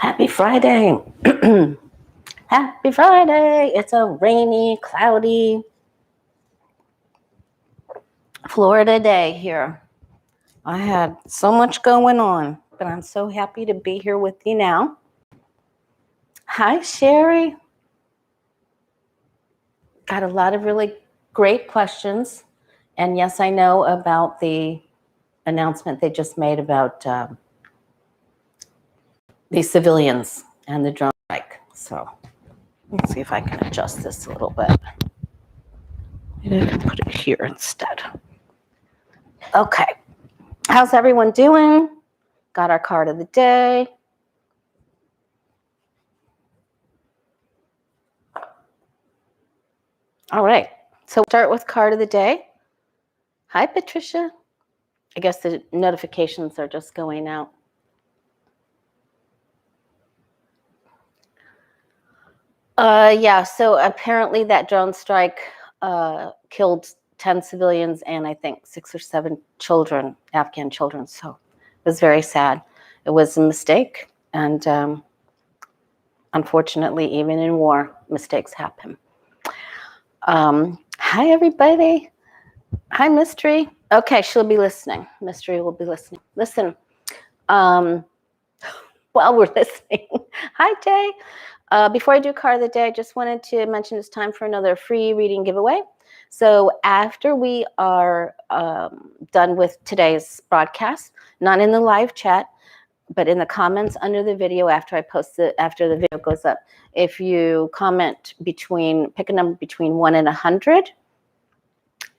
Happy Friday. Happy Friday. It's a rainy, cloudy Florida day here. I had so much going on, but I'm so happy to be here with you now. Hi, Sherry. Got a lot of really great questions. And yes, I know about the announcement they just made about the civilians and the drone strike. So let's see if I can adjust this a little bit. Maybe I can put it here instead. Okay. How's everyone doing? Got our card of the day. All right. So we'll start with card of the day. Hi, Patricia. I guess the notifications are just going out. Yeah, so apparently that drone strike killed 10 civilians and I think 6 or 7 children, Afghan children. So it was very sad. It was a mistake. And unfortunately, even in war, mistakes happen. Hi, everybody. Hi, Mystery. Okay, she'll be listening. Mystery will be listening. Listen, while we're listening. Hi, Jay. Before I do card of the day, I just wanted to mention it's time for another free reading giveaway. So after we are done with today's broadcast, not in the live chat, but in the comments under the video after I post it, after the video goes up, if you comment pick a number between 1 and 100,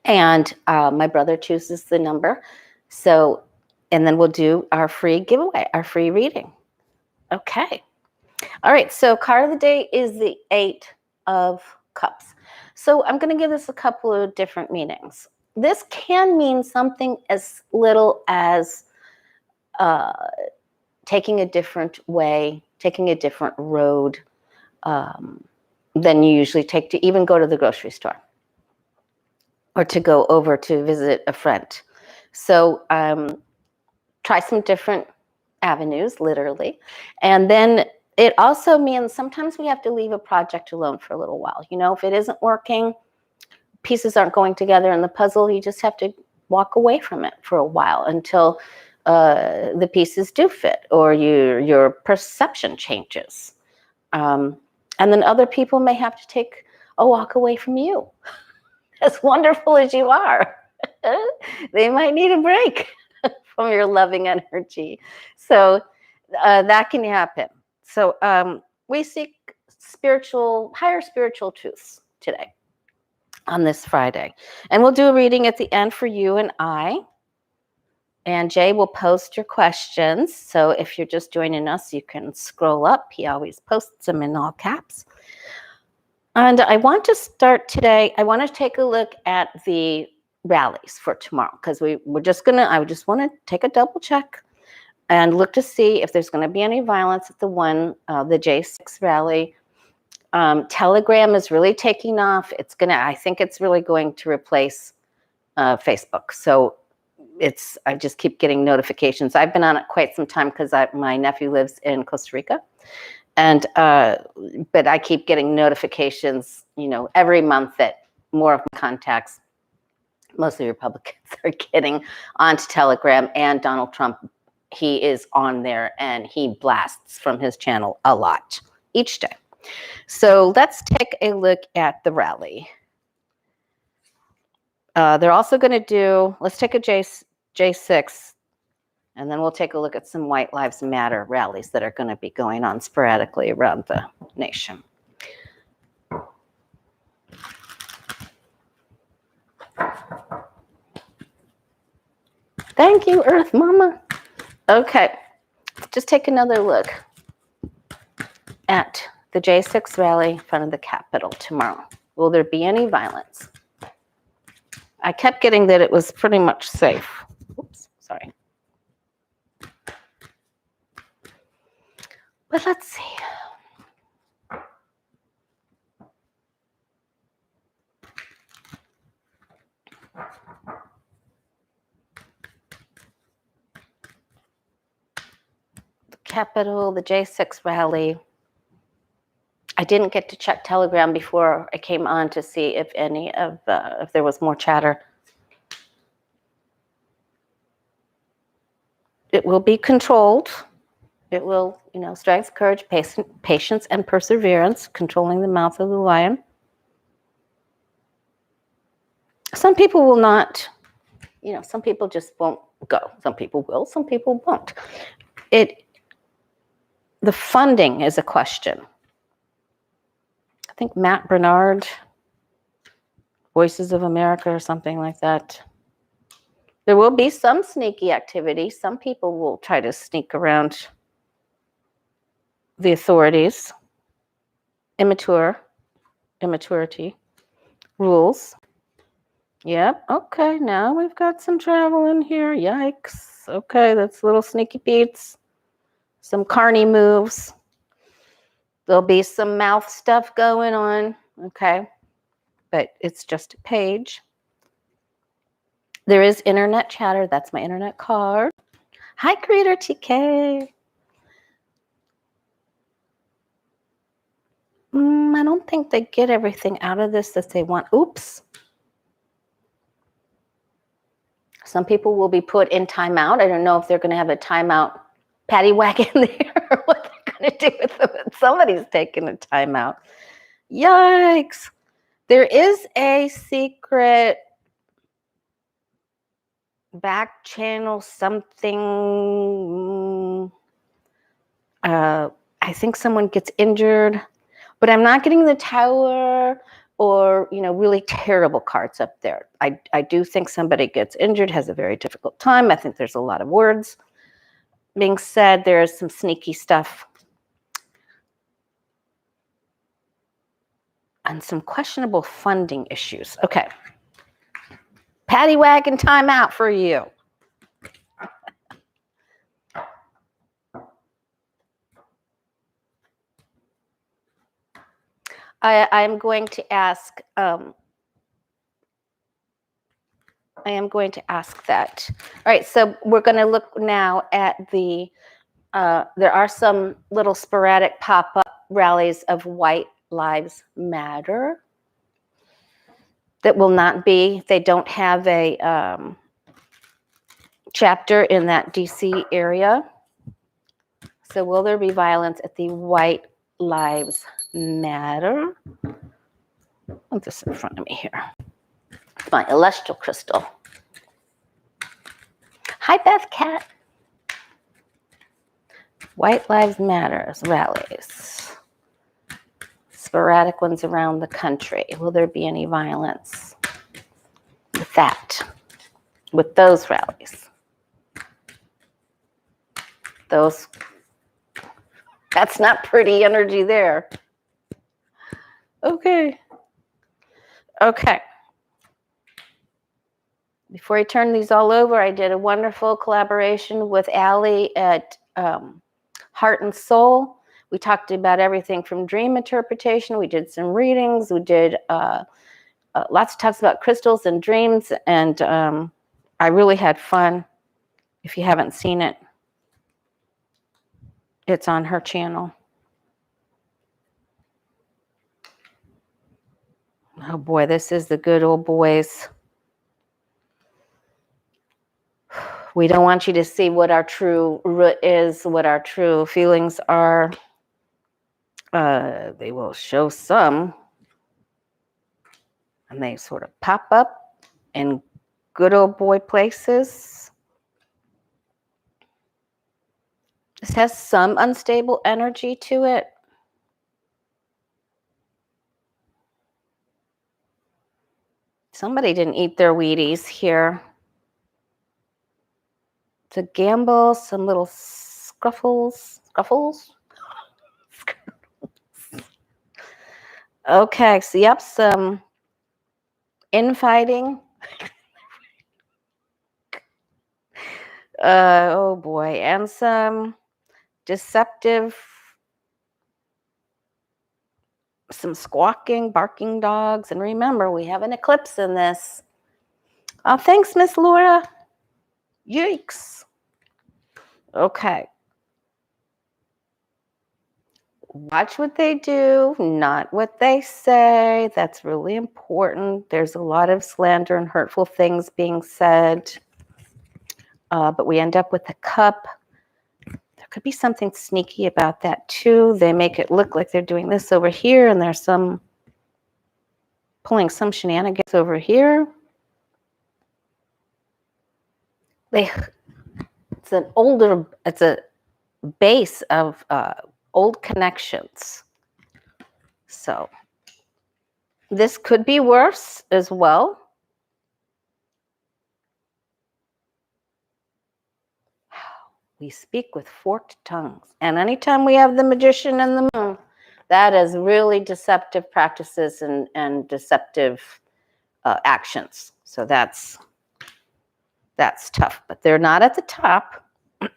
and my brother chooses the number. So, and then we'll do our free giveaway, our free reading. Okay. All right, so card of the day is the 8 of Cups. So I'm going to give this a couple of different meanings. This can mean something as little as taking a different way, taking a different road than you usually take to even go to the grocery store or to go over to visit a friend. So try some different avenues, literally. And then it also means sometimes we have to leave a project alone for a little while. You know, if it isn't working, pieces aren't going together in the puzzle, you just have to walk away from it for a while until the pieces do fit or your perception changes. And then other people may have to take a walk away from you. As wonderful as you are, they might need a break from your loving energy. So that can happen. So we seek higher spiritual truths today on this Friday. And we'll do a reading at the end for you and I. And Jay will post your questions. So if you're just joining us, you can scroll up. He always posts them in all caps. And I want to start today. I want to take a look at the rallies for tomorrow because I just want to take a double check and look to see if there's going to be any violence at the J6 rally. Telegram is really taking off. I think it's really going to replace Facebook. So I just keep getting notifications. I've been on it quite some time because my nephew lives in Costa Rica. And, but I keep getting notifications, every month that more of my contacts, mostly Republicans, are getting onto Telegram, and Donald Trump, he is on there and he blasts from his channel a lot each day. So let's take a look at the rally. They're also going to let's take a J6, and then we'll take a look at some White Lives Matter rallies that are going to be going on sporadically around the nation. Thank you, Earth Mama. Okay, just take another look at the J6 rally in front of the Capitol tomorrow. Will there be any violence? I kept getting that it was pretty much safe. Oops, sorry. But let's see. Capitol, the J6 rally. I didn't get to check Telegram before I came on to see if if there was more chatter. It will be controlled. It will, strength, courage, patience, and perseverance, controlling the mouth of the lion. Some people will not, some people just won't go. Some people will, some people won't. The funding is a question. I think Matt Bernard, Voices of America or something like that. There will be some sneaky activity. Some people will try to sneak around the authorities. Immaturity rules. Yep, okay, now we've got some travel in here. Yikes. Okay, that's little sneaky Pete's. Some carny moves. There'll be some mouth stuff going on. Okay, but it's just a page. There is internet chatter. That's my internet card. Hi, Creator TK. I don't think they get everything out of this that they want. Oops. Some people will be put in timeout. I don't know if they're going to have a timeout paddy wagon there or what they're going to do with them. Somebody's taking a timeout. Yikes. There is a secret back channel something. I think someone gets injured, but I'm not getting the tower or, really terrible cards up there. I do think somebody gets injured, has a very difficult time. I think there's a lot of words being said. There's some sneaky stuff and some questionable funding issues. Okay. Paddy wagon timeout for you. I'm going to ask. I am going to ask that. All right, so we're going to look now at there are some little sporadic pop-up rallies of White Lives Matter that will not be. They don't have a chapter in that DC area. So will there be violence at the White Lives Matter? Put this in front of me here. My celestial crystal. Hi, Beth Cat. White Lives Matter rallies. Sporadic ones around the country. Will there be any violence with that? With those rallies? That's not pretty energy there. Okay. Before I turn these all over, I did a wonderful collaboration with Allie at Heart and Soul. We talked about everything from dream interpretation. We did some readings. We did lots of talks about crystals and dreams. And I really had fun. If you haven't seen it, it's on her channel. Oh boy, this is the good old boys. We don't want you to see what our true root is, what our true feelings are. They will show some, and they sort of pop up in good old boy places. This has some unstable energy to it. Somebody didn't eat their Wheaties here. It's a gamble, some little scruffles. Okay, so yep, some infighting. Oh boy, and some deceptive, some squawking, barking dogs. And remember, we have an eclipse in this. Oh, thanks, Miss Laura. Yikes. Okay. watch what they do, not what they say. That's really important. There's a lot of slander and hurtful things being said, but we end up with a cup. There could be something sneaky about that too. They make it look like they're doing this over here, and there's some pulling some shenanigans over here. It's a base of old connections. So this could be worse as well. We speak with forked tongues. And anytime we have the magician and the moon, that is really deceptive practices and deceptive actions. So that's tough. But they're not at the top.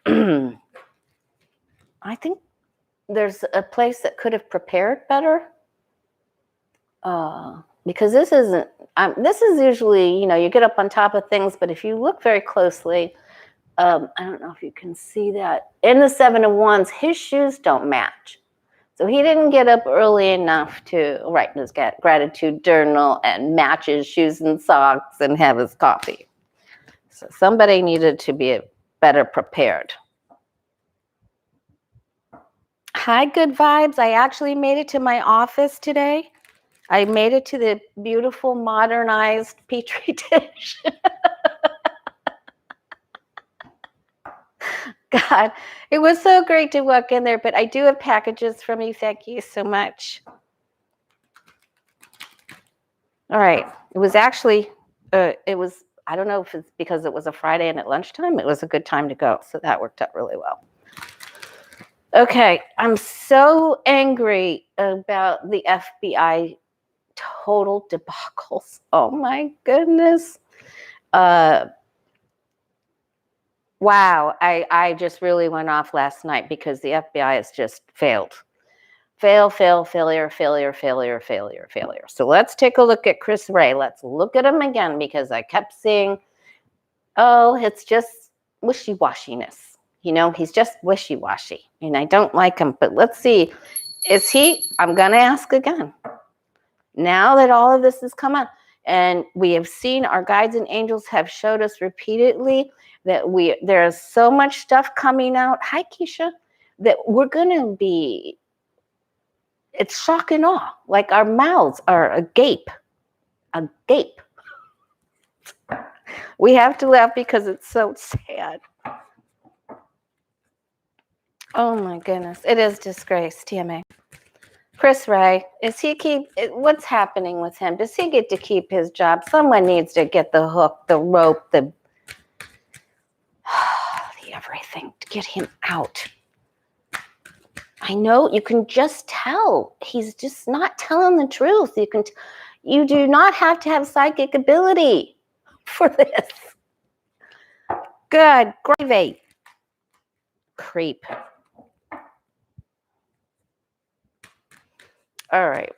I think there's a place that could have prepared better. Because this is usually, you get up on top of things, but if you look very closely, I don't know if you can see that. In the Seven of Wands, his shoes don't match. So he didn't get up early enough to write in his gratitude journal and match his shoes and socks and have his coffee. So somebody needed to be better prepared. Hi, good vibes. I actually made it to my office today. I made it to the beautiful modernized Petri dish. God, it was so great to walk in there, but I do have packages from you. Thank you so much. All right. It was actually, I don't know if it's because it was a Friday and at lunchtime, it was a good time to go. So that worked out really well. Okay. I'm so angry about the FBI total debacles. Oh my goodness. Wow, I just really went off last night because the FBI has just failed. Failure. So let's take a look at Chris Wray. Let's look at him again because I kept seeing, it's just wishy-washiness. He's just wishy-washy and I don't like him. But let's see, I'm going to ask again. Now that all of this has come out and we have seen our guides and angels have showed us repeatedly that there's so much stuff coming out. Hi, Keisha. That we're going to be, it's shock and awe. Like our mouths are agape. We have to laugh because it's so sad. Oh my goodness. It is disgrace, TMA. Chris Wray, what's happening with him? Does he get to keep his job? Someone needs to get the hook, the rope, the everything to get him out. I know you can just tell he's just not telling the truth. You do not have to have psychic ability for this. Good gravy. Creep. All right.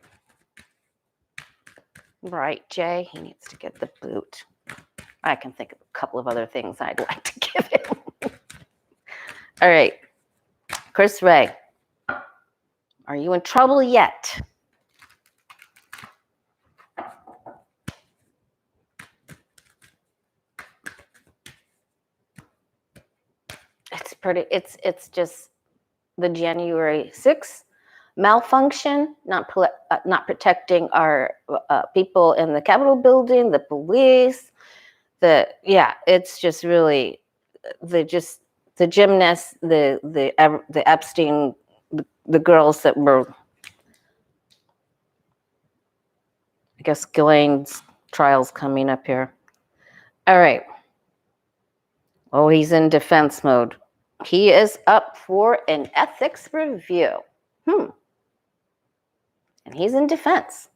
Right, Jay, he needs to get the boot. I can think of a couple of other things I'd like to give him. All right. Chris Wray, are you in trouble yet? It's just the January 6th malfunction, not protecting our people in the Capitol building, the police, it's just really the gymnasts, the Epstein, the girls that were, I guess Ghislaine's trial's coming up here. All right. Oh, he's in defense mode. He is up for an ethics review. And he's in defense.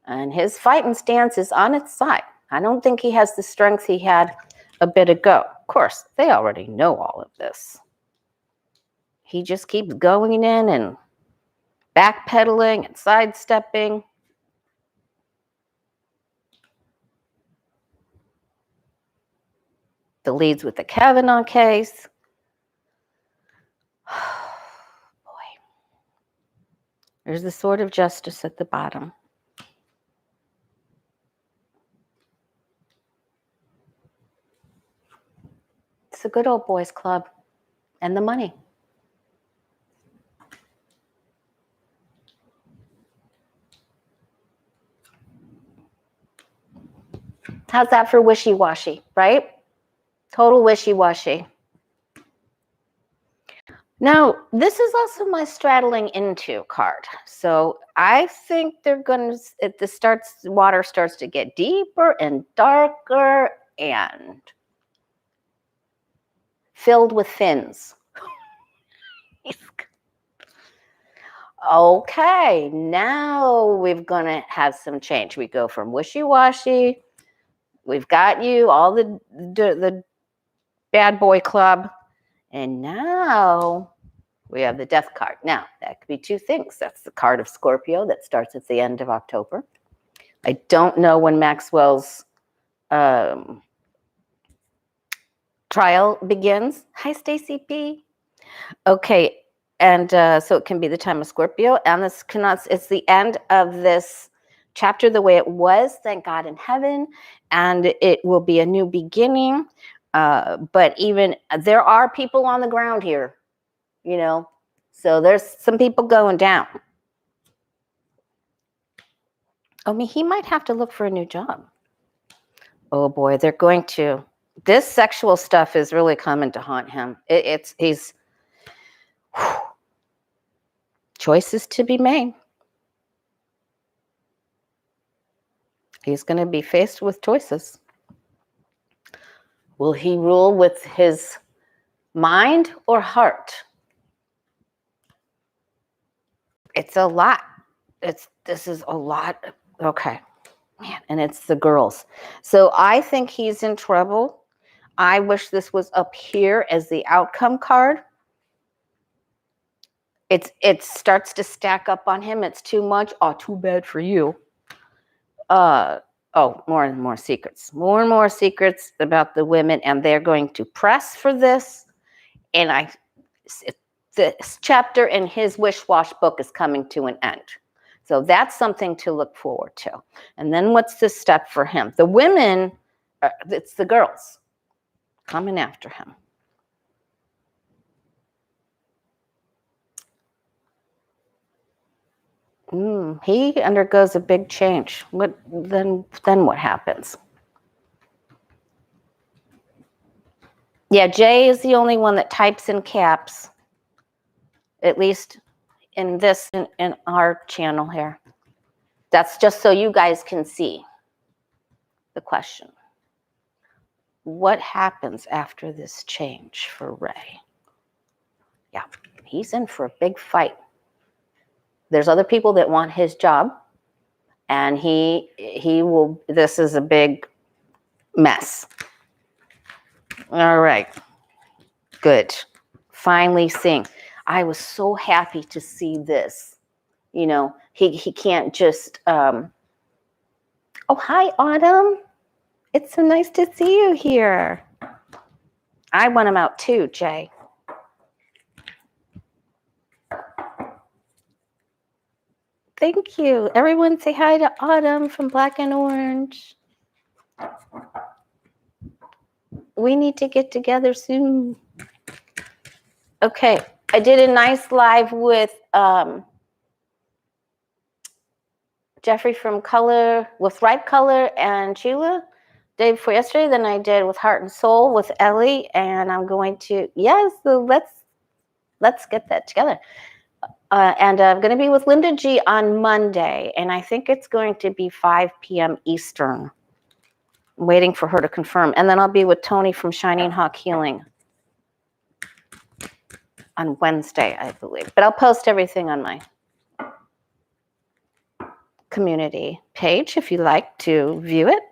And his fighting stance is on its side. I don't think he has the strength he had a bit ago. Of course, they already know all of this. He just keeps going in and backpedaling and sidestepping. The leads with the Kavanaugh case. Boy. There's the sword of justice at the bottom. It's a good old boys club and the money. How's that for wishy-washy, right? Total wishy-washy. Now, this is also my straddling into card. So I think they're going to, water starts to get deeper and darker and filled with fins. Okay, now we're going to have some change. We go from wishy-washy. We've got you, all the bad boy club. And now we have the death card. Now, that could be two things. That's the card of Scorpio that starts at the end of October. I don't know when Maxwell's trial begins. Hi, Stacy P. Okay, and so it can be the time of Scorpio. And it's the end of this chapter the way it was, thank God in heaven. And it will be a new beginning. But even there are people on the ground here, you know, so there's some people going down. I mean, he might have to look for a new job. Oh boy, they're going to. This sexual stuff is really coming to haunt him. He's choices to be made. He's going to be faced with choices. Will he rule with his mind or heart? It's a lot. This is a lot. Okay. Man, and it's the girls. So I think he's in trouble. I wish this was up here as the outcome card. It starts to stack up on him. It's too much. Oh, too bad for you. More and more secrets. More and more secrets about the women, and they're going to press for this. And this chapter in his wish-wash book is coming to an end. So that's something to look forward to. And then what's the step for him? The women, it's the girls coming after him. He undergoes a big change. Then what happens? Yeah, Jay is the only one that types in caps, at least in our channel here. That's just so you guys can see the question. What happens after this change for Ray? Yeah, he's in for a big fight. There's other people that want his job, and he will. This is a big mess. All right, good. Finally seeing. I was so happy to see this. You know, he can't just. Oh, hi, Autumn. It's so nice to see you here. I want him out too, Jay. Thank you. Everyone say hi to Autumn from Black and Orange. We need to get together soon. Okay, I did a nice live with Jeffrey from Ripe Color and Sheila day before yesterday. Then I did with Heart and Soul with Ellie, and I'm going to so let's get that together. And I'm going to be with Linda G on Monday, and I think it's going to be 5 p.m. Eastern. I'm waiting for her to confirm. And then I'll be with Tony from Shining Hawk Healing on Wednesday, I believe. But I'll post everything on my community page if you like to view it.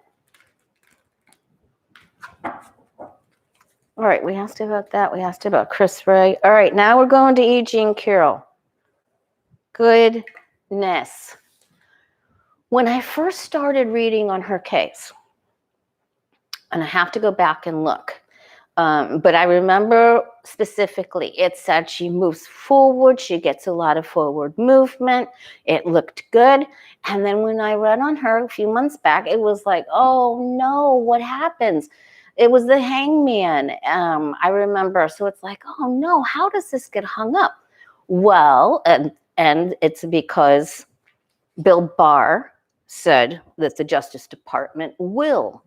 All right, we asked about that. We asked about Chris Wray. All right, now we're going to Jean Carroll. Goodness. When I first started reading on her case, and I have to go back and look, But I remember specifically, it said she moves forward, she gets a lot of forward movement. It looked good. And then when I read on her a few months back, it was like, oh no, what happens? It was the hangman. I remember. So it's like, oh no, how does this get hung up? Well, and it's because Bill Barr said that the Justice Department will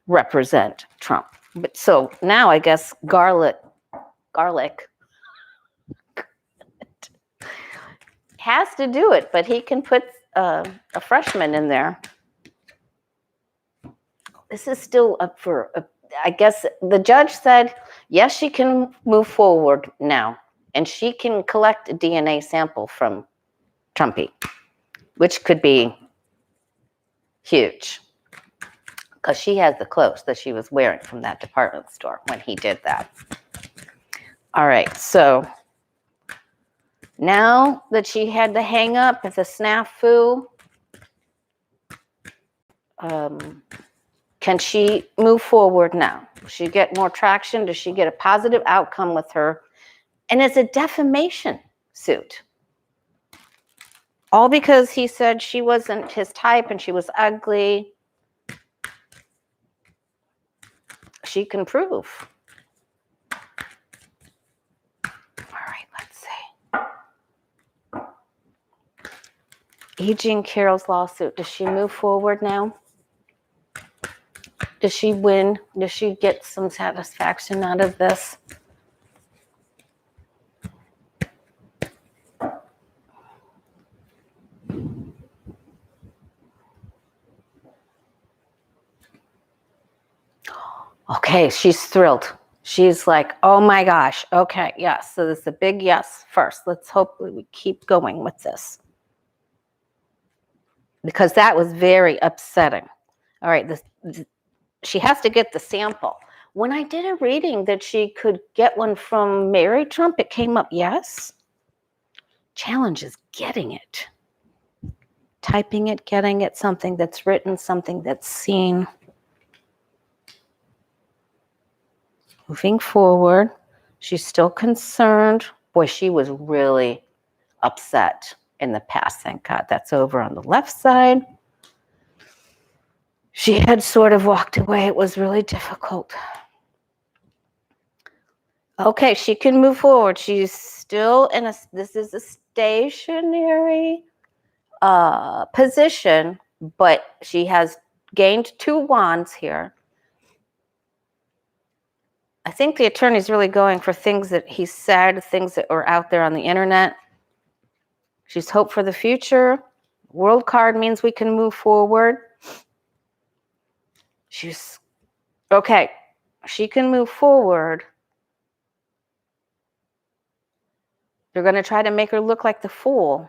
represent Trump. But so now I guess garlic has to do it, but he can put a freshman in there. This is still up for, I guess the judge said, yes, she can move forward now, and she can collect a DNA sample from Trumpy, which could be huge, because she has the clothes that she was wearing from that department store when he did that. All right, so now that she had the hang up at the snafu, can she move forward now? Does she get more traction? Does she get a positive outcome with her? And it's a defamation suit. All because he said she wasn't his type and she was ugly. She can prove. All right, let's see. Jean Carroll's lawsuit. Does she move forward now? Does she win? Does she get some satisfaction out of this? Okay, she's thrilled. She's like, oh my gosh, okay, yes. So this is a big yes first. Let's hope we keep going with this. Because that was very upsetting. All right, she has to get the sample. When I did a reading that she could get one from Mary Trump, it came up yes. Challenge is getting it. Typing it, getting it, something that's written, something that's seen. Moving forward, she's still concerned. Boy, she was really upset in the past. Thank God that's over on the left side. She had sort of walked away. It was really difficult. Okay, she can move forward. She's still in this is a stationary position, but she has gained 2 wands here. I think the attorney's really going for things that he said, things that are out there on the internet. She's hope for the future. World card means we can move forward. She's, okay, she can move forward. They're going to try to make her look like the fool.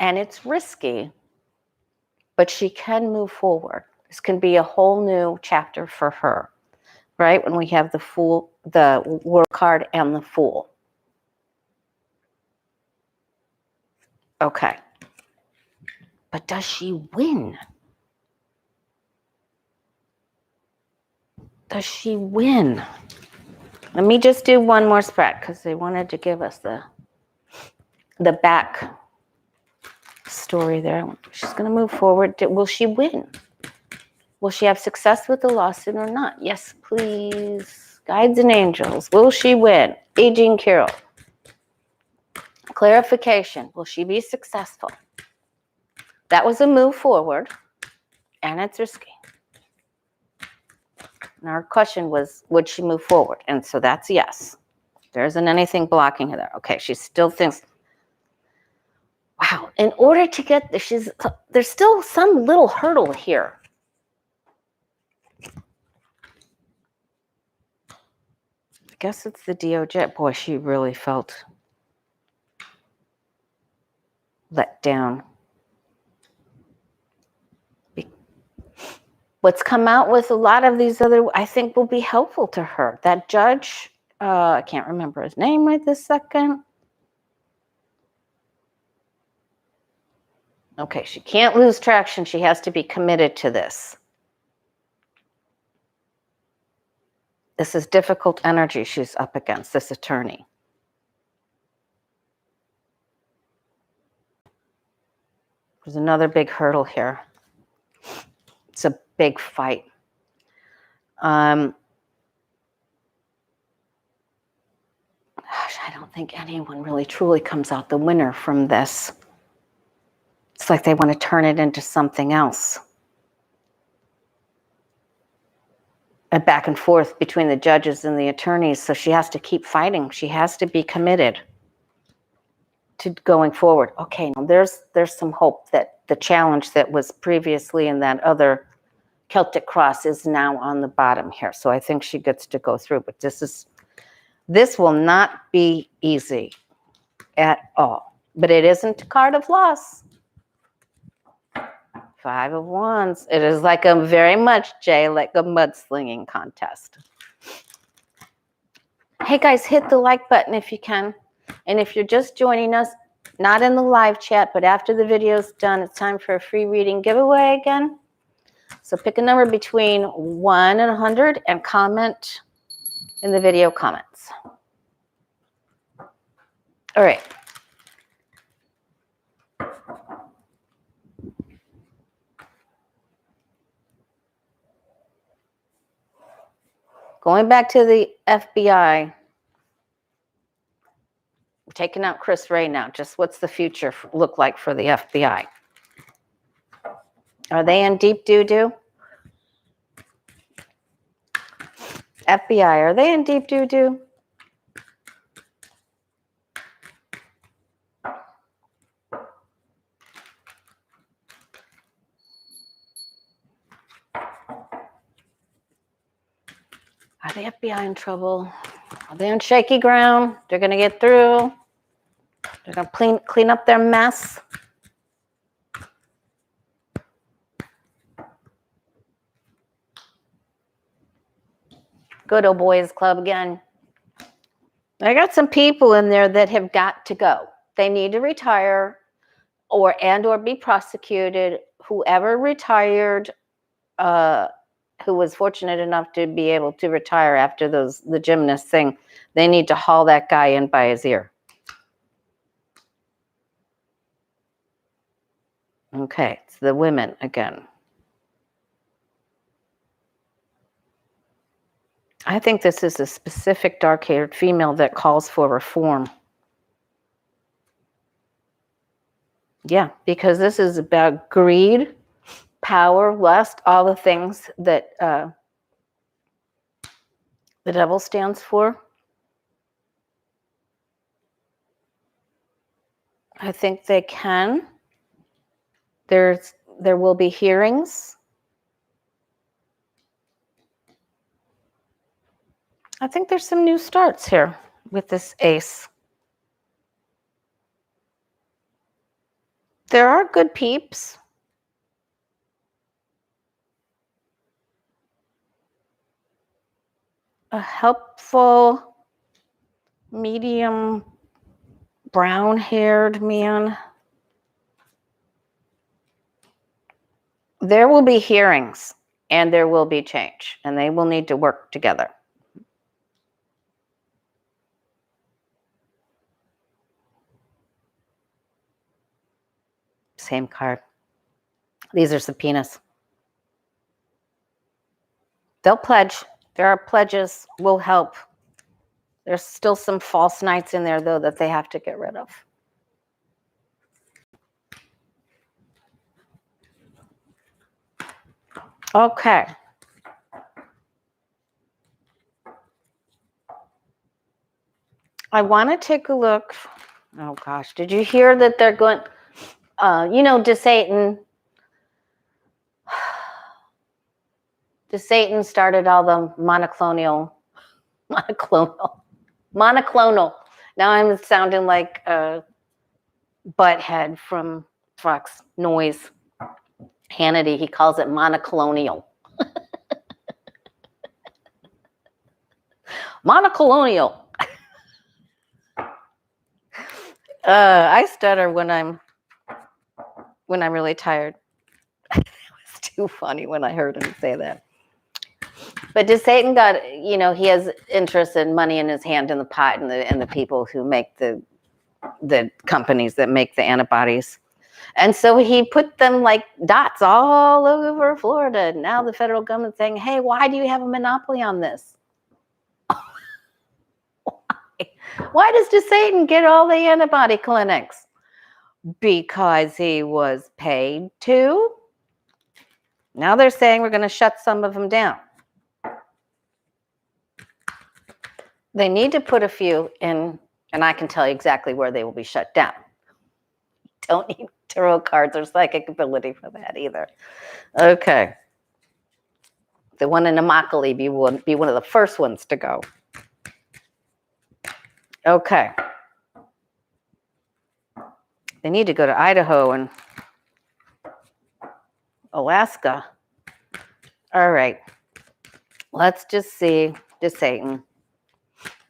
And it's risky, but she can move forward. This can be a whole new chapter for her, right? When we have the fool, the world card and the fool. Okay. But does she win? Does she win? Let me just do one more spread because they wanted to give us the back story there. She's going to move forward. Will she win? Will she have success with the lawsuit or not? Yes, please. Guides and angels. Will she win? Jean Carroll. Clarification. Will she be successful? That was a move forward, and it's risky. And our question was, would she move forward? And so that's yes. There isn't anything blocking her there. Okay, she still thinks, wow, in order to get this, there's still some little hurdle here. I guess it's the DOJ. Boy, she really felt let down. What's come out with a lot of these other, I think, will be helpful to her. That judge, I can't remember his name right this second. Okay, she can't lose traction. She has to be committed to this. This is difficult energy she's up against, this attorney. There's another big hurdle here. It's a big fight. Gosh, I don't think anyone really truly comes out the winner from this. It's like they want to turn it into something else. A back and forth between the judges and the attorneys, so she has to keep fighting. She has to be committed to going forward. Okay, now there's some hope that the challenge that was previously in that other Celtic cross is now on the bottom here. So I think she gets to go through, but this will not be easy at all. But it isn't a card of loss. 5 of Wands. It is like a very much, Jay, like a mudslinging contest. Hey guys, hit the like button if you can. And if you're just joining us, not in the live chat, but after the video's done, it's time for a free reading giveaway again. So pick a number between 1 and 100 and comment in the video comments. All right. Going back to the FBI, we're taking out Chris Wray now. Just what's the future look like for the FBI? Are they in deep doo-doo? FBI, are they in deep doo-doo? Are the FBI in trouble? Are they on shaky ground? They're going to get through. They're going to clean up their mess. Good old boys club again. I got some people in there that have got to go. They need to retire or be prosecuted. Whoever retired, who was fortunate enough to be able to retire after the gymnast thing, they need to haul that guy in by his ear. Okay, it's the women again. I think this is a specific dark-haired female that calls for reform. Yeah, because this is about greed, power, lust, all the things that the devil stands for. I think they can. There will be hearings. I think there's some new starts here with this ace. There are good peeps. A helpful, medium, brown-haired man. There will be hearings and there will be change, and they will need to work together. Same card. These are subpoenas. They'll pledge. There are pledges. Will help. There's still some false knights in there, though, that they have to get rid of. Okay. I want to take a look. Oh, gosh. Did you hear that they're going, DeSantis started all the monoclonal. Now I'm sounding like a butthead from Fox Noise. Hannity, he calls it monoclonal. Monoclonal. I stutter when I'm when I'm really tired. It was too funny when I heard him say that. But DeSantis got, he has interest in money in his hand in the pot, and the people who make the companies that make the antibodies. And so he put them like dots all over Florida. Now the federal government's saying, hey, why do you have a monopoly on this? Why does DeSantis get all the antibody clinics? Because he was paid to. Now they're saying we're going to shut some of them down. They need to put a few in, and I can tell you exactly where they will be shut down. Don't need tarot cards or psychic ability for that either. Okay. The one in Immokalee be one of the first ones to go. Okay. They need to go to Idaho and Alaska. All right. Let's just see DeSantis.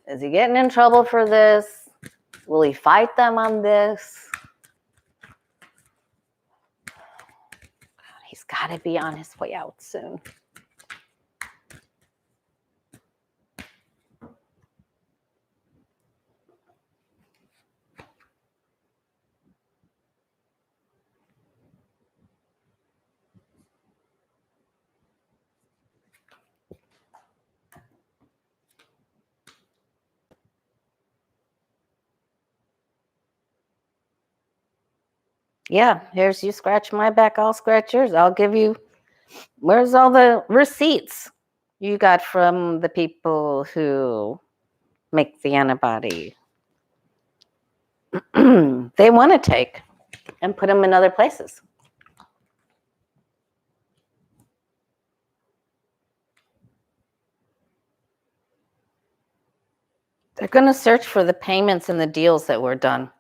Is he getting in trouble for this? Will he fight them on this? He's got to be on his way out soon. Yeah, here's you scratch my back, I'll scratch yours. I'll give you, where's all the receipts you got from the people who make the antibody? They want to take and put them in other places. They're going to search for the payments and the deals that were done.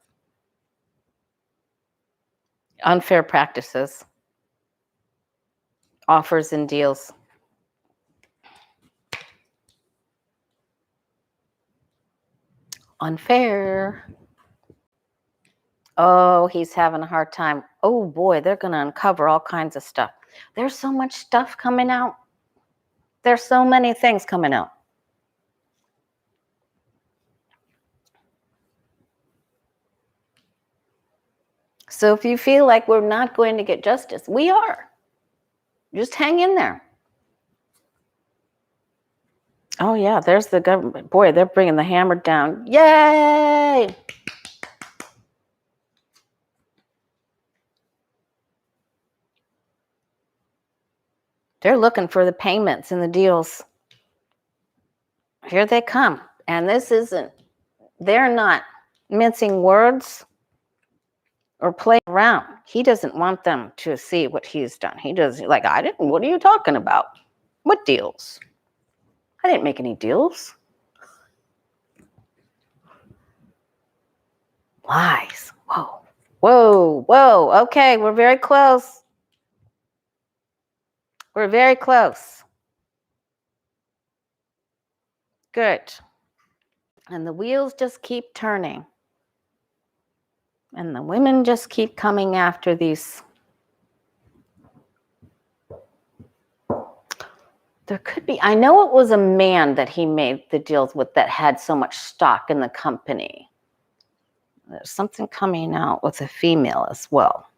Unfair practices, offers and deals. Unfair. Oh, he's having a hard time. Oh boy, they're going to uncover all kinds of stuff. There's so much stuff coming out. There's so many things coming out. So if you feel like we're not going to get justice, we are. Just hang in there. Oh yeah, there's the government. Boy, they're bringing the hammer down. Yay! They're looking for the payments and the deals. Here they come. And this isn't, they're not mincing words or playing around. He doesn't want them to see what he's done. He does, like, I didn't, what are you talking about? What deals? I didn't make any deals. Lies. Whoa. Whoa, whoa. Okay, we're very close. We're very close. Good. And the wheels just keep turning. And the women just keep coming after these. There could be, I know it was a man that he made the deals with that had so much stock in the company. There's something coming out with a female as well.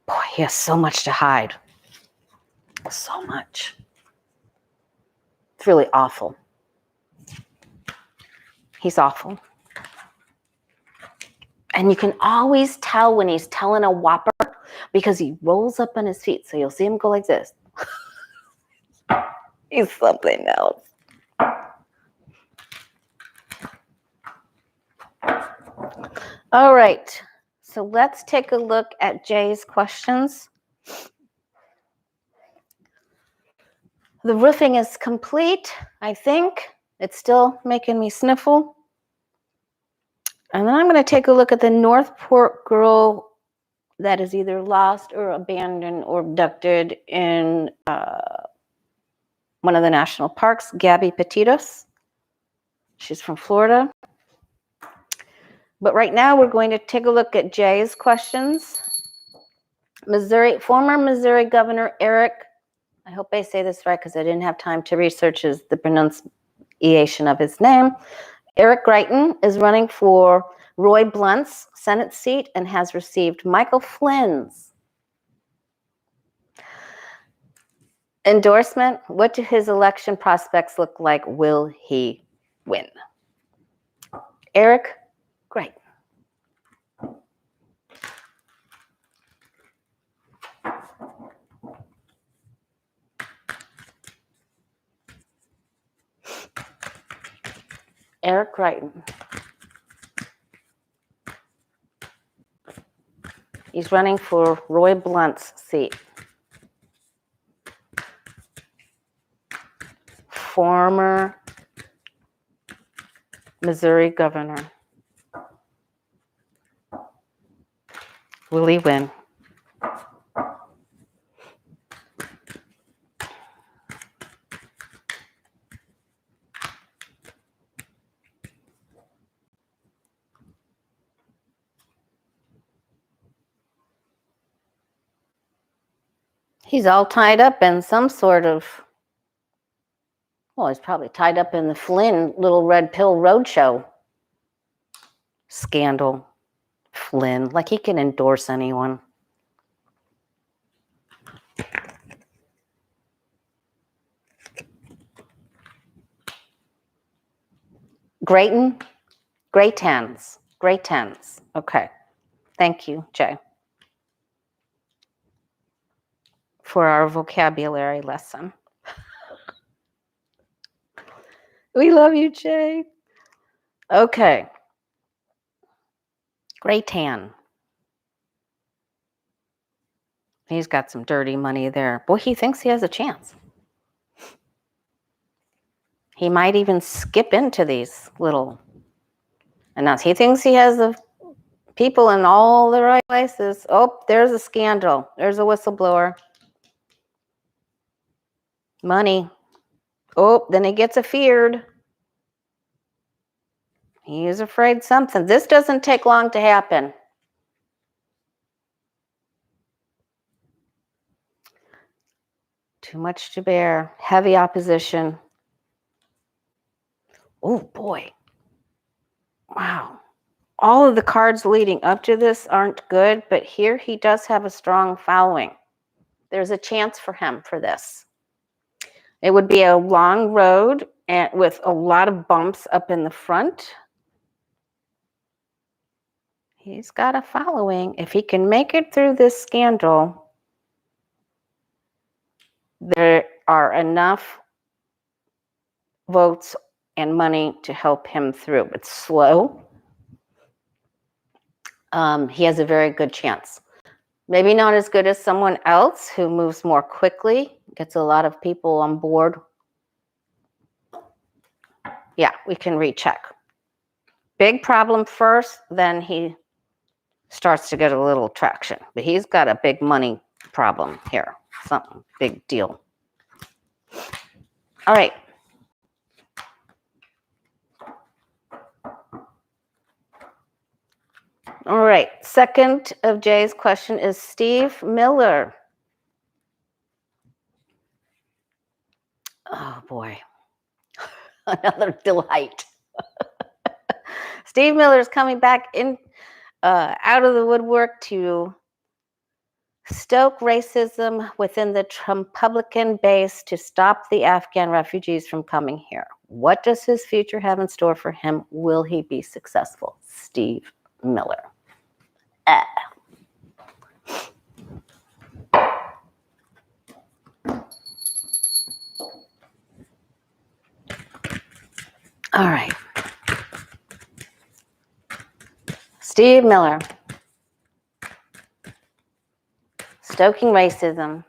Boy, he has so much to hide. So much. It's really awful. He's awful. And you can always tell when he's telling a whopper because he rolls up on his feet. So you'll see him go like this. He's something else. All right. So let's take a look at Jay's questions. The roofing is complete, I think. It's still making me sniffle. And then I'm going to take a look at the Northport girl that is either lost or abandoned or abducted in one of the national parks, Gabby Petito. She's from Florida. But right now we're going to take a look at Jay's questions. Former Missouri Governor Eric, I hope I say this right because I didn't have time to research the pronunciation of his name. Eric Greitans is running for Roy Blunt's Senate seat and has received Michael Flynn's endorsement. What do his election prospects look like? Will he win? Eric Greitans. Eric Greitans. He's running for Roy Blunt's seat. Former Missouri governor. Will he win? He's all tied up in some sort of, well, he's probably tied up in the Flynn Little Red Pill Roadshow scandal. Flynn, like he can endorse anyone. Greitans. Okay. Thank you, Jay, for our vocabulary lesson. We love you, Jay. Okay. Greitans. He's got some dirty money there. Boy, he thinks he has a chance. He might even skip into these little announcements. He thinks he has the people in all the right places. Oh, there's a scandal. There's a whistleblower. Money. Oh, then he gets feared. He is afraid something. This doesn't take long to happen. Too much to bear. Heavy opposition. Oh, boy. Wow. All of the cards leading up to this aren't good, but here he does have a strong following. There's a chance for him for this. It would be a long road and with a lot of bumps up in the front. He's got a following. If he can make it through this scandal, there are enough votes and money to help him through. It's slow. He has a very good chance. Maybe not as good as someone else who moves more quickly, gets a lot of people on board. Yeah, we can recheck. Big problem first, then he starts to get a little traction. But he's got a big money problem here. Something big deal. All right. All right. Second of Jay's question is Steve Miller. Oh, boy. Another delight. Steve Miller is coming back in out of the woodwork to stoke racism within the Trumpublican base to stop the Afghan refugees from coming here. What does his future have in store for him? Will he be successful? Steve Miller. All right. Steve Miller. Stoking racism.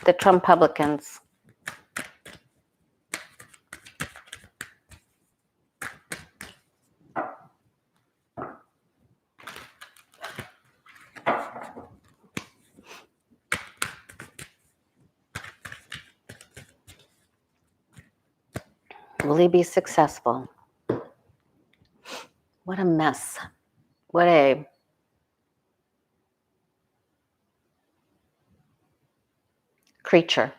The Trumpublicans. Will he be successful? What a mess. What a creature.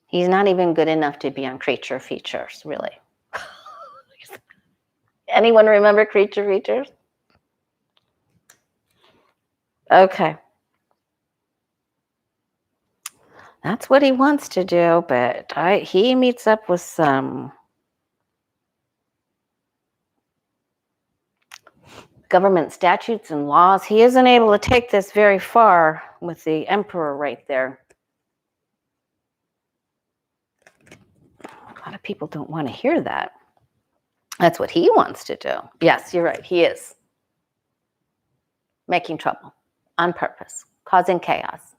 He's not even good enough to be on Creature Features, really. Anyone remember Creature Features? Okay. That's what he wants to do, but he meets up with some government statutes and laws. He isn't able to take this very far with the emperor right there. A lot of people don't want to hear that. That's what he wants to do. Yes, you're right. He is making trouble on purpose, causing chaos.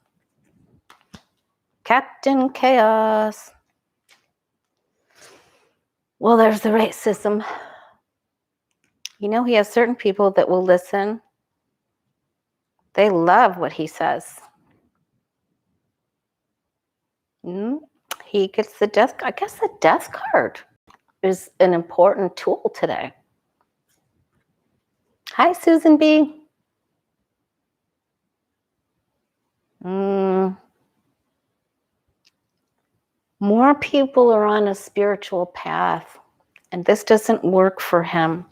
Captain Chaos. Well, there's the racism. You know, he has certain people that will listen. They love what he says. He gets the death. I guess the death card is an important tool today. Hi, Susan B. More people are on a spiritual path, and this doesn't work for him.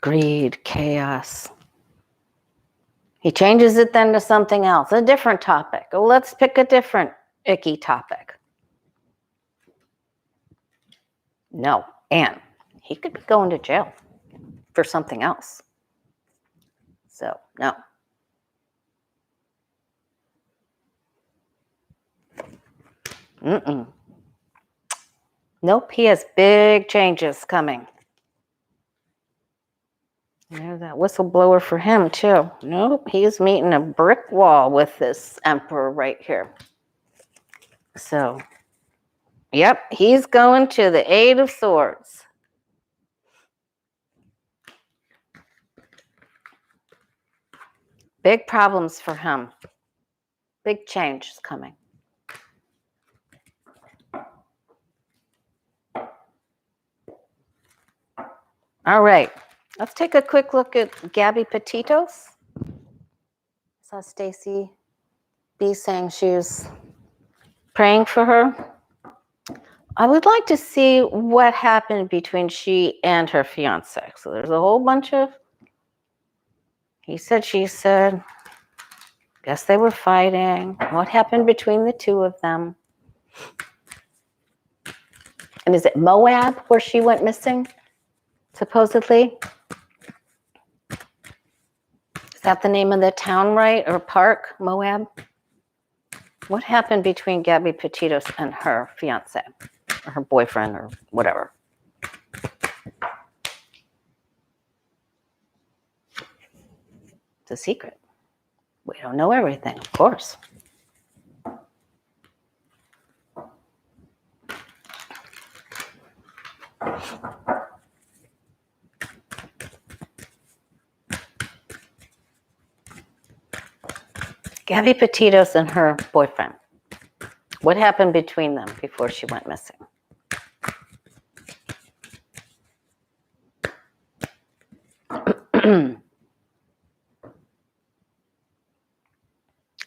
Greed, chaos. He changes it then to something else, a different topic. Oh, let's pick a different icky topic. No, and he could be going to jail for something else. So, no. Nope, he has big changes coming. There's that whistleblower for him, too. Nope, he's meeting a brick wall with this emperor right here. So, yep, he's going to the Eight of Swords. Big problems for him. Big change is coming. All right, let's take a quick look at Gabby Petito. I saw Stacy B saying she was praying for her. I would like to see what happened between she and her fiance. So there's a whole bunch of, he said, she said, guess they were fighting. What happened between the two of them? And is it Moab where she went missing, supposedly? Is that the name of the town, right? Or park, Moab? What happened between Gabby Petito and her fiance, or her boyfriend, or whatever? It's a secret. We don't know everything, of course. Gabby Petito and her boyfriend. What happened between them before she went missing?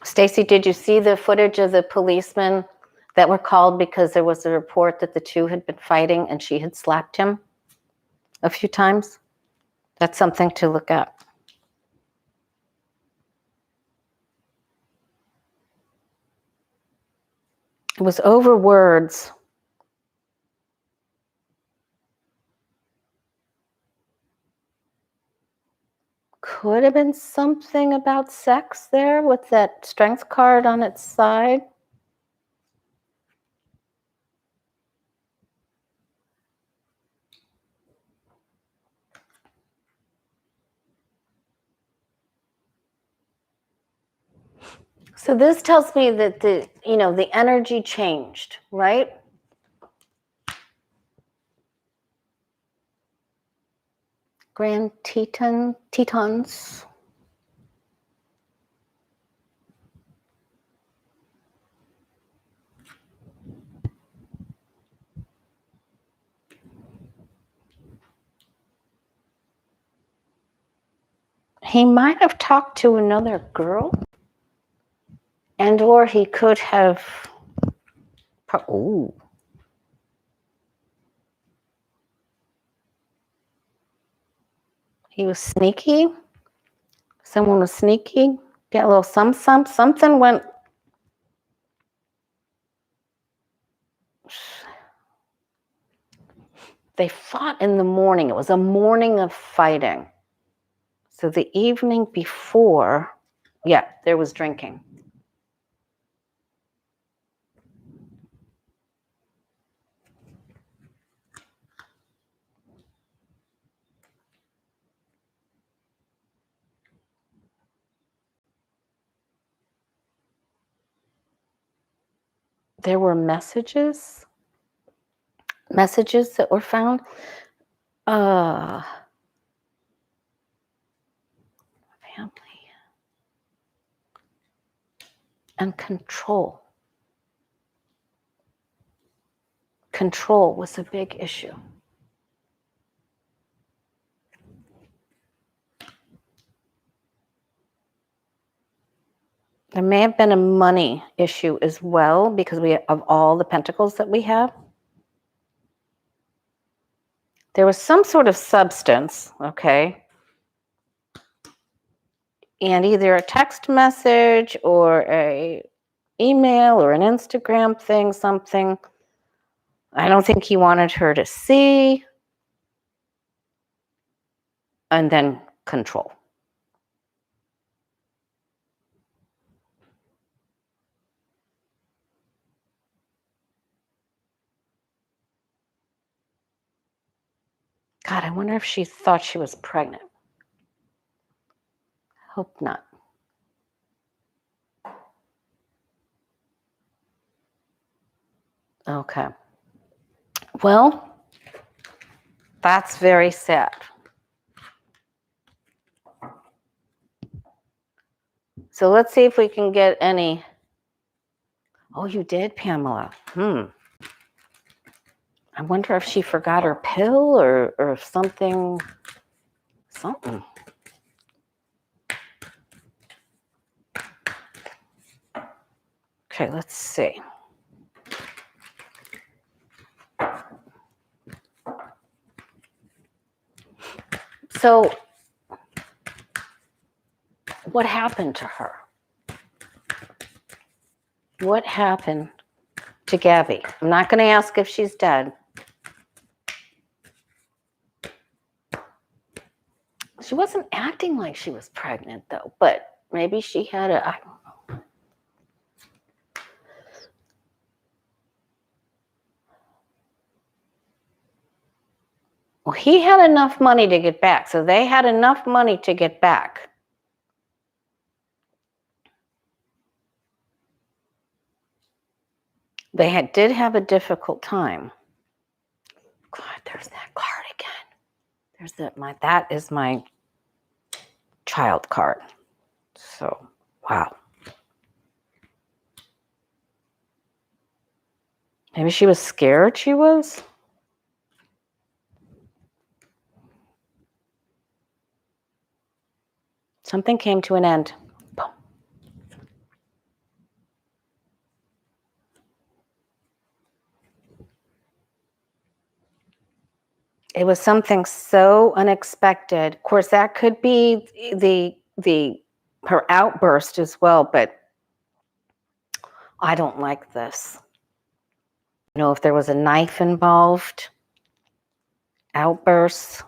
Stacy, did you see the footage of the policemen that were called because there was a report that the two had been fighting and she had slapped him a few times? That's something to look at. It was over words. Could have been something about sex there with that strength card on its side. So this tells me that the energy changed, right? Grand Tetons. He might have talked to another girl, and or he could have. Oh. He was sneaky. Someone was sneaky. Get a little something went. They fought in the morning. It was a morning of fighting. So the evening before, yeah, there was drinking. There were messages that were found. Family and control. Control was a big issue. There may have been a money issue as well because of all the pentacles that we have. There was some sort of substance, okay? And either a text message or a email or an Instagram thing, something. I don't think he wanted her to see. And then control. God, I wonder if she thought she was pregnant. Hope not. Okay. Well, that's very sad. So let's see if we can get any. Oh, you did, Pamela. I wonder if she forgot her pill or something. Something. Okay, let's see. So, what happened to her? What happened to Gabby? I'm not going to ask if she's dead. She wasn't acting like she was pregnant, though, but maybe she had I don't know. Well, he had enough money to get back, so they had enough money to get back. They did have a difficult time. God, there's that card again. That is my child card. So, wow. Maybe she was scared she was. Something came to an end. Boom. It was something so unexpected. Of course, that could be her outburst as well, but I don't like this. You know, if there was a knife involved, outbursts.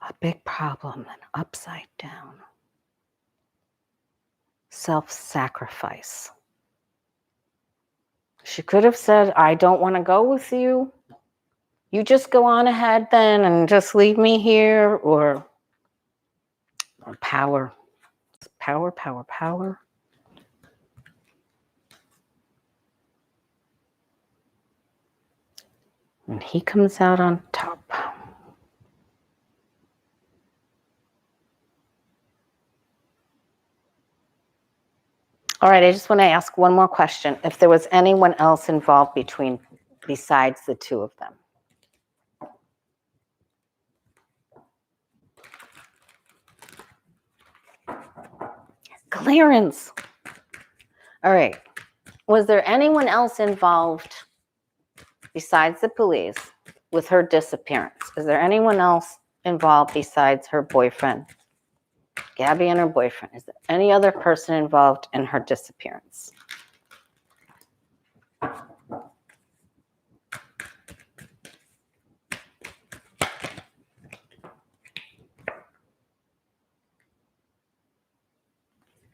A big problem and upside down. Self-sacrifice. She could have said, I don't want to go with you. You just go on ahead then and just leave me here, or power. Power. And he comes out on top. All right, I just want to ask one more question. If there was anyone else involved between besides the two of them. Clearance. All right. Was there anyone else involved besides the police with her disappearance? Is there anyone else involved besides her boyfriend? Gabby and her boyfriend. Is there any other person involved in her disappearance?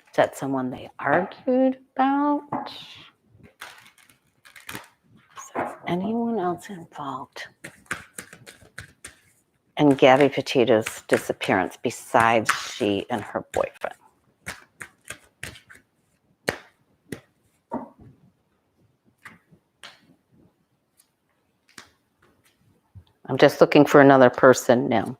Is that someone they argued about? Is there anyone else involved in Gabby Petito's disappearance besides she and her boyfriend? I'm just looking for another person now.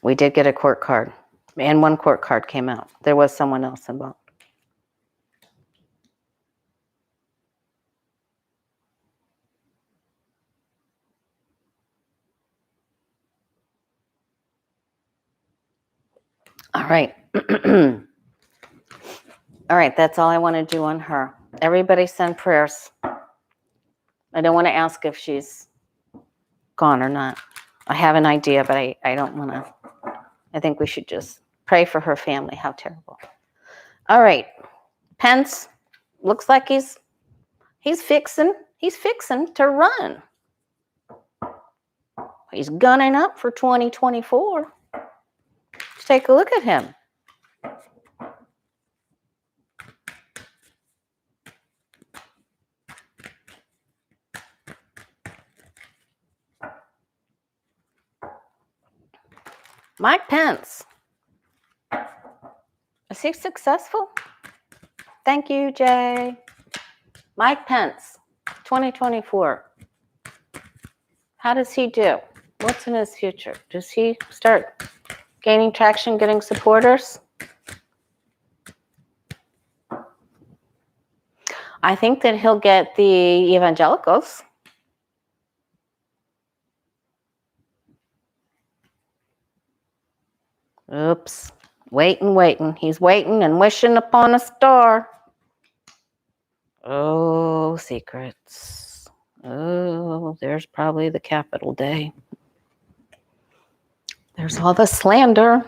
We did get a court card, and one court card came out. There was someone else involved. All right. All right, that's all I want to do on her. Everybody send prayers. I don't want to ask if she's gone or not. I have an idea, but I don't want to. I think we should just pray for her family. How terrible. All right. Pence looks like he's fixing to run. He's gunning up for 2024. Let's take a look at him. Mike Pence. Is he successful? Thank you, Jay. Mike Pence, 2024. How does he do? What's in his future? Does he start gaining traction, getting supporters? I think that he'll get the evangelicals. Oops. Waiting. He's waiting and wishing upon a star. Oh, secrets. Oh, there's probably the Capitol Day. There's all the slander.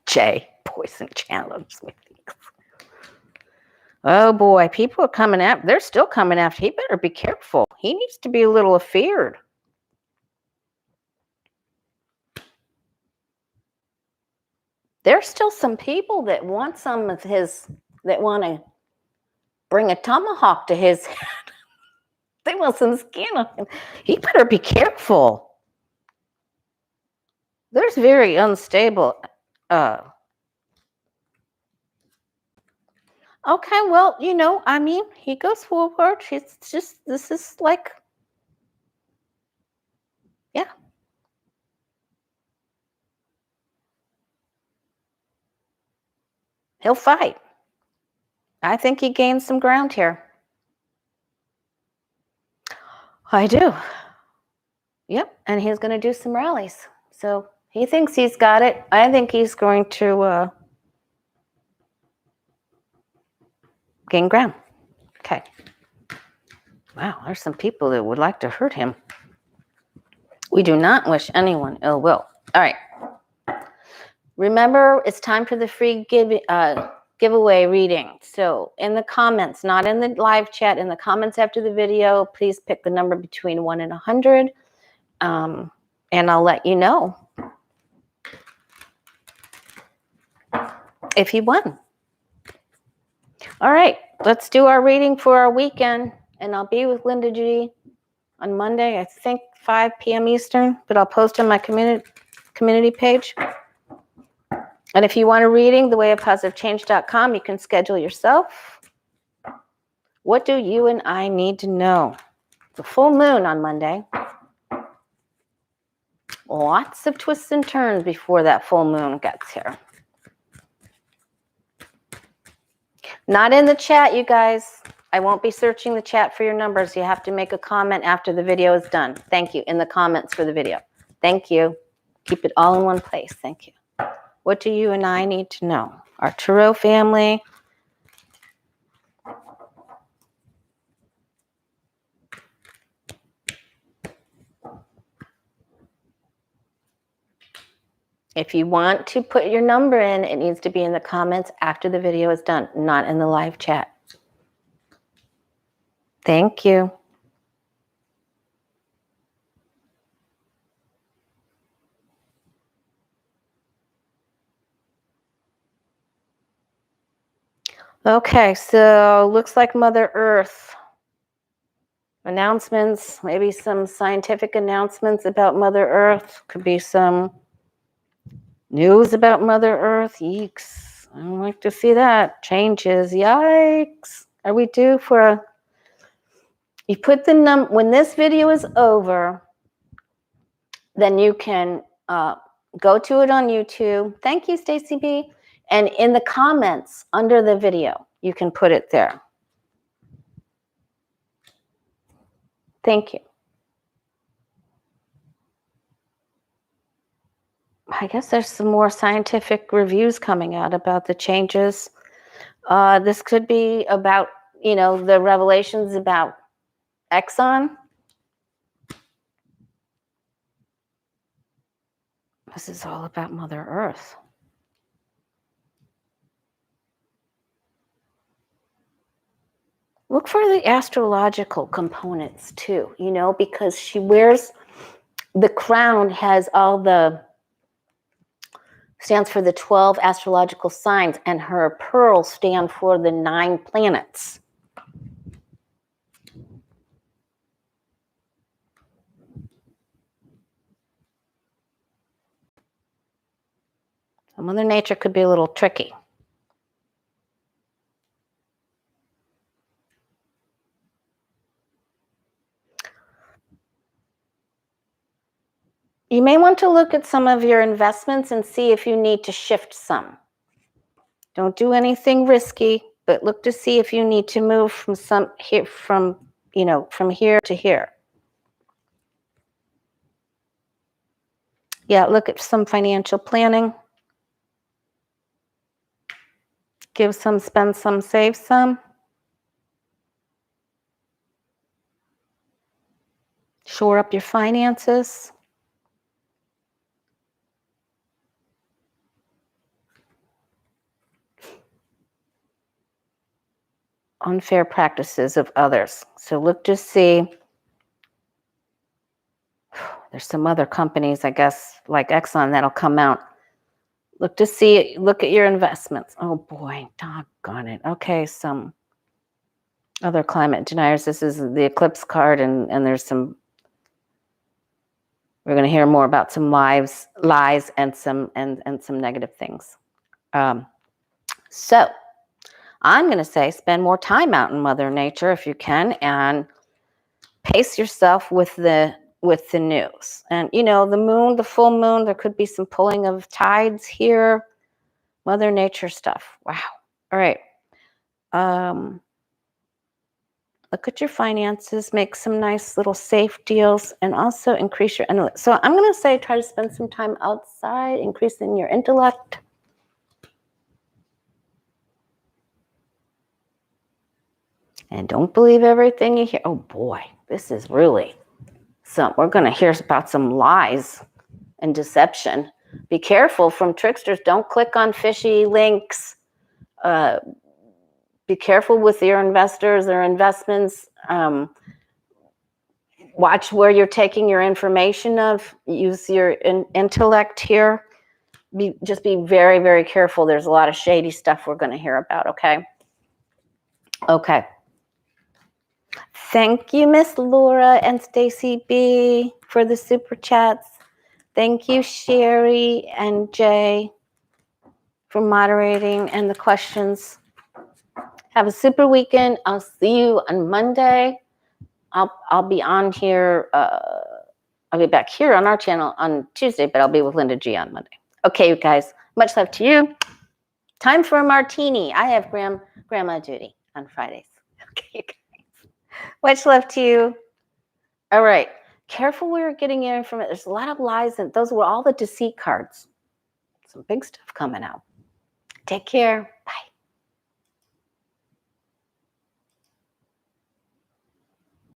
Jay, poison challenge. Oh boy, people are coming after. They're still coming after. He better be careful. He needs to be a little afeared. There's still some people that want some of his, that want to bring a tomahawk to his head. They want some skin on him. He better be careful. There's very unstable. Okay, well, you know, I mean, he goes forward. It's just, this is like, yeah. He'll fight. I think he gained some ground here. I do. Yep, and he's going to do some rallies. So he thinks he's got it. I think he's going to gain ground. Okay. Wow, there's some people that would like to hurt him. We do not wish anyone ill will. All right. Remember, it's time for the free giveaway reading. So in the comments, not in the live chat, in the comments after the video, please pick the number between 1 and 100. And I'll let you know if you won. All right, let's do our reading for our weekend. And I'll be with Linda G on Monday, I think 5 p.m. Eastern, but I'll post on my community page. And if you want a reading, thewayofpositivechange.com, you can schedule yourself. What do you and I need to know? The full moon on Monday. lots of twists and turns before that full moon gets here. Not in the chat, you guys. I won't be searching the chat for your numbers. You have to make a comment after the video is done. Thank you. In the comments for the video. Thank you. Keep it all in one place. Thank you. What do you and I need to know? Arturo family. If you want to put your number in, it needs to be in the comments after the video is done, not in the live chat. Thank you. Okay, so looks like Mother Earth. Announcements, maybe some scientific announcements about Mother Earth. Could be some news about Mother Earth. Yeeks. I don't like to see that. Changes. Yikes. Are we due for a... You put the when this video is over, then you can go to it on YouTube. Thank you, Stacy B. And in the comments under the video, you can put it there. Thank you. I guess there's some more scientific reviews coming out about the changes. This could be about, you know, the revelations about Exxon. This is all about Mother Earth. Look for the astrological components too, you know, because she wears the crown, has all the, stands for the 12 astrological signs, and her pearls stand for the 9 planets. So Mother Nature could be a little tricky. You may want to look at some of your investments and see if you need to shift some. Don't do anything risky, but look to see if you need to move from from here to here. Yeah, look at some financial planning. Give some, spend some, save some. Shore up your finances. Unfair practices of others. So look to see. There's some other companies, I guess, like Exxon, that'll come out. Look to see, look at your investments. Oh boy, doggone it. Okay, some other climate deniers. This is the eclipse card, and there's some, we're going to hear more about some lies and some negative things. So I'm going to say spend more time out in Mother Nature if you can, and pace yourself with the news. And you know, the moon, the full moon, there could be some pulling of tides here. Mother Nature stuff. Wow. All right. Look at your finances, make some nice little safe deals, and also increase your intellect. So I'm going to say try to spend some time outside, increasing your intellect. And don't believe everything you hear. Oh boy, this is really some, we're going to hear about some lies and deception. Be careful from tricksters. Don't click on fishy links. Be careful with your investors or investments. Watch where you're taking your information of. Use your intellect here. Just be very, very careful. There's a lot of shady stuff we're going to hear about, okay? Okay. Thank you, Miss Laura and Stacy B, for the super chats. Thank you, Sherry and Jay, for moderating and the questions. Have a super weekend. I'll see you on Monday. I'll be on here I'll be back here on our channel on Tuesday, but I'll be with Linda G on Monday. Okay, you guys, much love to you. Time for a martini. I have grandma duty on Fridays. Okay, you guys. Much love to you. All right. Careful where you're getting your information. There's a lot of lies, and those were all the deceit cards. Some big stuff coming out. Take care.